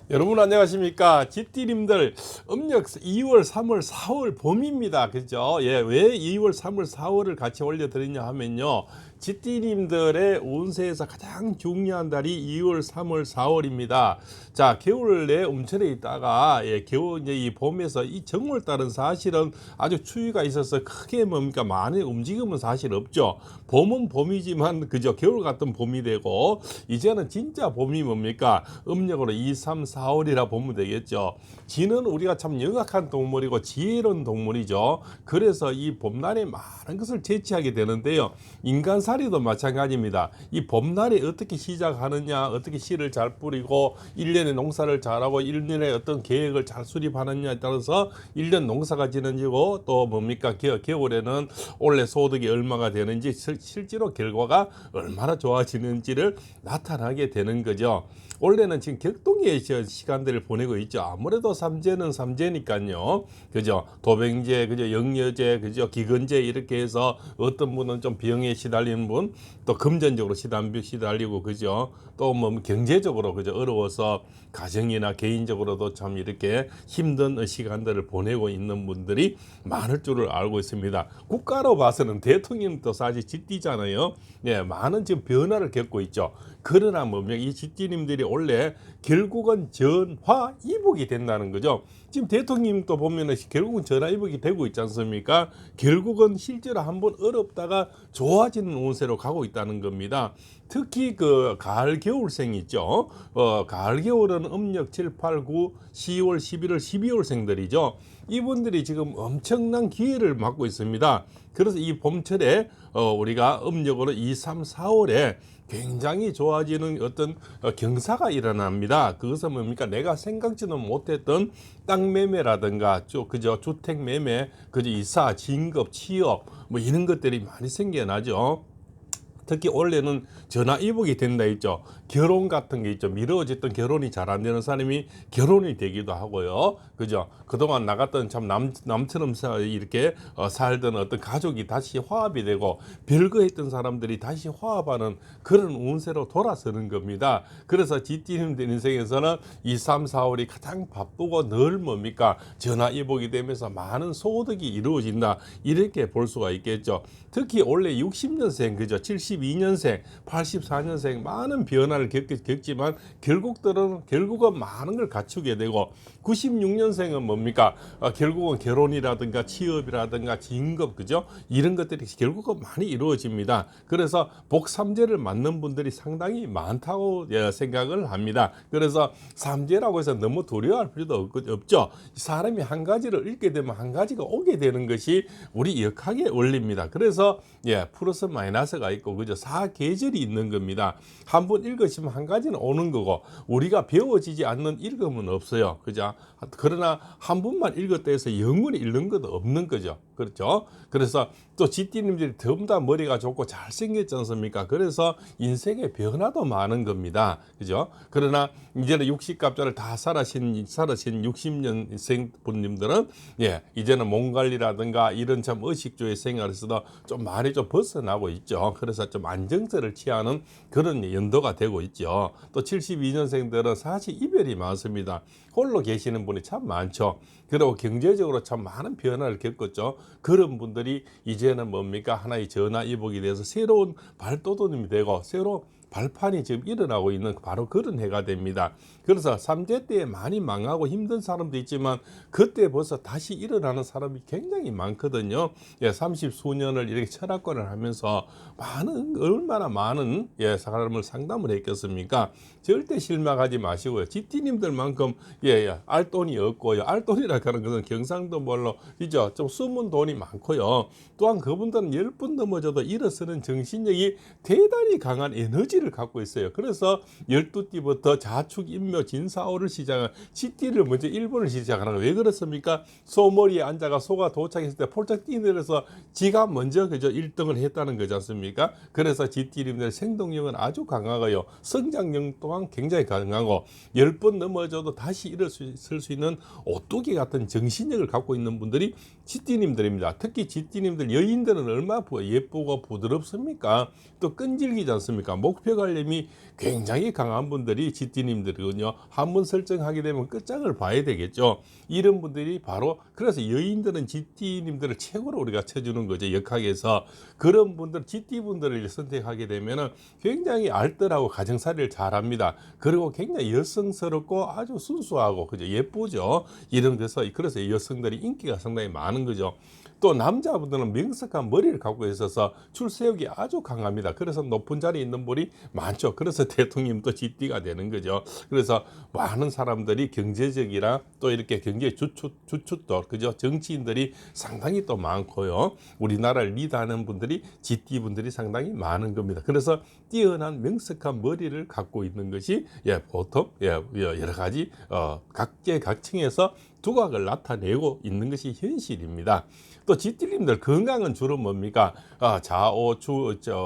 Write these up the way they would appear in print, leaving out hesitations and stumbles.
여러분 안녕하십니까? 집디님들 음력 2월, 3월, 4월 봄입니다. 그죠? 예, 왜 2월, 3월, 4월을 같이 올려드리냐 하면요. 집디님들의 운세에서 가장 중요한 달이 2월, 3월, 4월입니다. 자, 겨울 내 움츠려 있다가 겨울 이제 이 봄에서 이 정월 달은 사실은 아주 추위가 있어서 크게 뭡니까 많이 움직임은 사실 없죠. 봄은 봄이지만 그저 겨울 같은 봄이 되고 이제는 진짜 봄이 뭡니까? 음력으로 2, 3, 4월이라 보면 되겠죠. 쥐는 우리가 참 영악한 동물이고 지혜로운 동물이죠. 그래서 이 봄날에 많은 것을 제치하게 되는데요. 인간살이도 마찬가지입니다. 이 봄날에 어떻게 시작하느냐, 어떻게 씨를 잘 뿌리고 1년에 농사를 잘하고 1년에 어떤 계획을 잘 수립하느냐에 따라서 1년 농사가 지는지고 또 뭡니까 겨울에는 원래 소득이 얼마가 되는지 실제로 결과가 얼마나 좋아지는지를 나타나게 되는 거죠. 원래는 지금 격동의 시간들을 보내고 있죠. 아무래도 삼재는 삼재니까요. 그죠? 도병제, 그죠? 영여제, 그죠? 기근제 이렇게 해서 어떤 분은 좀 병에 시달리는 분, 또 금전적으로 시달리고, 그죠? 또 뭐 경제적으로 그죠? 어려워서 가정이나 개인적으로도 참 이렇게 힘든 시간들을 보내고 있는 분들이 많을 줄을 알고 있습니다. 국가로 봐서는 대통령도 사실 쥐띠잖아요. 예, 많은 지금 변화를 겪고 있죠. 그러나 뭐면 이 쥐띠님들이 원래 결국은 전화위복이 된다는 거죠. 지금 대통령도 보면은 결국은 전화위복이 되고 있지 않습니까? 결국은 실제로 한번 어렵다가 좋아지는 운세로 가고 있다는 겁니다. 특히 그 가을 겨울생 있죠. 가을 겨울은 음력 7, 8, 9, 10월, 11월, 12월생들이죠. 이분들이 지금 엄청난 기회를 맞고 있습니다. 그래서 이 봄철에 우리가 음력으로 2, 3, 4월에 굉장히 좋아지는 어떤 경사가 일어납니다. 그것은 뭡니까? 내가 생각지는 못했던 땅 매매라든가 그저 주택 매매, 그저 이사, 진급, 취업 뭐 이런 것들이 많이 생겨나죠. 특히 원래는 전화위복이 된다 했죠. 결혼 같은 게 있죠. 미뤄졌던 결혼이 잘 안 되는 사람이 결혼이 되기도 하고요. 그죠? 그동안 나갔던 참 남처럼 이렇게 살던 어떤 가족이 다시 화합이 되고 별거 했던 사람들이 다시 화합하는 그런 운세로 돌아서는 겁니다. 그래서 쥐띠님들 인생에서는 2, 3, 4월이 가장 바쁘고 늘 뭡니까? 전화위복이 되면서 많은 소득이 이루어진다. 이렇게 볼 수가 있겠죠. 특히 원래 60년생, 그죠? 72년생, 84년생 많은 변화를 겪지만 결국은 많은 걸 갖추게 되고 96년생은 뭡니까? 결국은 결혼이라든가 취업이라든가 진급, 그죠? 이런 것들이 결국은 많이 이루어집니다. 그래서 복삼재를 맞는 분들이 상당히 많다고 생각을 합니다. 그래서 삼재라고 해서 너무 두려워할 필요도 없죠. 사람이 한 가지를 읽게 되면 한 가지가 오게 되는 것이 우리 역학의 원리입니다. 그래서 플러스 마이너스가 있고 그죠? 사계절이 있는 겁니다. 한 번 읽으시면 한 가지는 오는 거고 우리가 배워지지 않는 읽음은 없어요. 그죠? 그러나 한 번만 읽었다 해서 영원히 읽는 것도 없는 거죠. 그렇죠? 그래서 또 쥐띠님들이 전부 다 머리가 좋고 잘생겼지 않습니까? 그래서 인생의 변화도 많은 겁니다. 그죠? 그러나 이제는 60갑자를 다 살아신 60년생 분님들은 이제는 몸 관리라든가 이런 참 의식주의 생활에서도 좀 많이 좀 벗어나고 있죠. 그래서 좀 안정세를 취하는 그런 연도가 되고 있죠. 또 72년생들은 사실 이별이 많습니다. 홀로 계시는 분이 참 많죠. 그리고 경제적으로 참 많은 변화를 겪었죠. 그런 분들이 이제는 뭡니까? 하나의 전화위복이 돼서 새로운 발돋움이 되고 새로 발판이 지금 일어나고 있는 바로 그런 해가 됩니다. 그래서 삼재 때에 많이 망하고 힘든 사람도 있지만 그때 벌써 다시 일어나는 사람이 굉장히 많거든요. 30수년을 이렇게 철학관을 하면서 얼마나 많은 사람을 상담을 했겠습니까? 절대 실망하지 마시고요. 집디님들만큼 알돈이 없고요. 알돈이라 하는 것은 경상도 말로 이죠. 좀 숨은 돈이 많고요. 또한 그분들은 10번 넘어져도 일어서는 정신력이 대단히 강한 에너지를 갖고 있어요. 그래서 12띠부터 자축, 인묘, 진사오를 시작한 쥐띠를 먼저 1번을 시작하는 거예요. 왜 그렇습니까? 소머리에 앉아가 소가 도착했을 때 폴짝 뛰내려서 지가 먼저 그저 1등을 했다는 거지 않습니까? 그래서 쥐띠님들 생동력은 아주 강하고요. 성장력 또한 굉장히 강하고 10번 넘어져도 다시 일어설 수 있는 오뚜기 같은 정신력을 갖고 있는 분들이 쥐띠님들입니다. 특히 쥐띠님들 여인들은 얼마나 예쁘고 부드럽습니까? 또 끈질기지 않습니까? 목표관념이 굉장히 강한 분들이 쥐띠님들이거든요. 한번 설정하게 되면 끝장을 봐야 되겠죠. 이런 분들이 바로 그래서 여인들은 쥐띠님들을 최고로 우리가 쳐주는 거죠. 역학에서 그런 분들 쥐띠분들을 선택하게 되면은 굉장히 알뜰하고 가정살이를 잘합니다. 그리고 굉장히 여성스럽고 아주 순수하고 그죠 예쁘죠. 이런 데서 그래서 여성들이 인기가 상당히 많은 거죠. 또 남자분들은 명석한 머리를 갖고 있어서 출세욕이 아주 강합니다. 그래서 높은 자리에 있는 분이 많죠. 그래서 대통령도 쥐띠가 되는 거죠. 그래서 많은 사람들이 경제적이라 또 이렇게 경제 주축도 그죠 정치인들이 상당히 또 많고요. 우리나라를 리드하는 분들이 쥐띠 분들이 상당히 많은 겁니다. 그래서 뛰어난 명석한 머리를 갖고 있는 것이 보통 여러 가지 각계각층에서 두각을 나타내고 있는 것이 현실입니다. 또 쥐띠님들 건강은 주로 뭡니까? 좌오,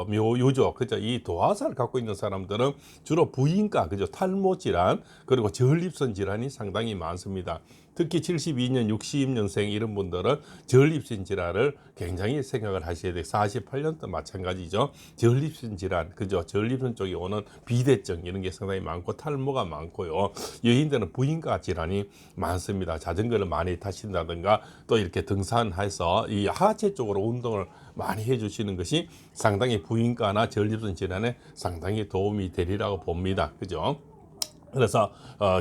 묘, 유조, 그죠? 이 도화사를 갖고 있는 사람들은 주로 부인과, 그죠? 탈모 질환, 그리고 전립선 질환이 상당히 많습니다. 특히 72년, 60년생 이런 분들은 전립선 질환을 굉장히 생각을 하셔야 돼요. 48년도 마찬가지죠. 전립선 질환, 그죠? 전립선 쪽에 오는 비대증 이런 게 상당히 많고 탈모가 많고요. 여인들은 부인과 질환이 많습니다. 자전거를 많이 타신다든가 또 이렇게 등산해서 이 하체 쪽으로 운동을 많이 해주시는 것이 상당히 부인과나 전립선 질환에 상당히 도움이 되리라고 봅니다. 그죠? 그래서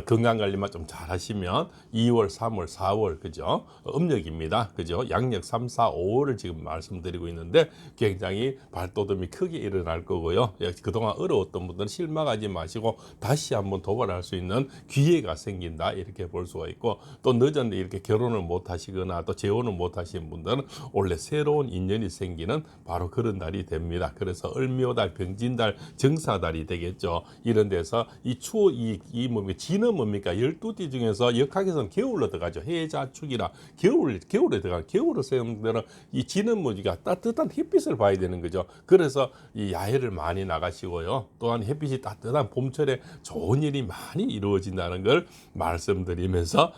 건강관리만 좀 잘 하시면 2월, 3월, 4월 그죠? 음력입니다. 그죠? 양력 3, 4, 5월을 지금 말씀드리고 있는데 굉장히 발돋움이 크게 일어날 거고요. 그동안 어려웠던 분들은 실망하지 마시고 다시 한번 도발할 수 있는 기회가 생긴다 이렇게 볼 수가 있고 또 늦었는데 이렇게 결혼을 못 하시거나 또 재혼을 못 하신 분들은 원래 새로운 인연이 생기는 바로 그런 달이 됩니다. 그래서 을묘달, 병진달, 정사달이 되겠죠. 이런 데서 이 추워 이 뭡니까? 지는 뭡니까? 12띠 중에서 역학에서는 겨울로 들어가죠. 해자축이라 겨울에 들어가. 겨울을 세우면 이 지는 뭐지가 따뜻한 햇빛을 봐야 되는 거죠. 그래서 이 야외를 많이 나가시고요. 또한 햇빛이 따뜻한 봄철에 좋은 일이 많이 이루어진다는 걸 말씀드리면서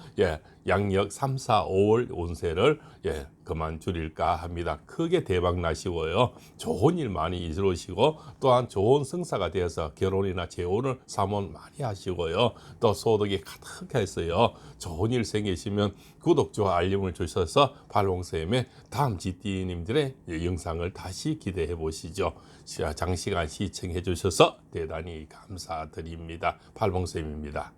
양력 3, 4, 5월 운세를 그만 줄일까 합니다. 크게 대박 나시고요. 좋은 일 많이 이루시고 또한 좋은 성사가 되어서 결혼이나 재혼을 사모는 많이 하시고요. 또 소득이 가득했어요. 좋은 일 생기시면 구독과 알림을 주셔서 팔봉쌤의 다음 쥐띠님들의 영상을 다시 기대해 보시죠. 장시간 시청해 주셔서 대단히 감사드립니다. 팔봉쌤입니다.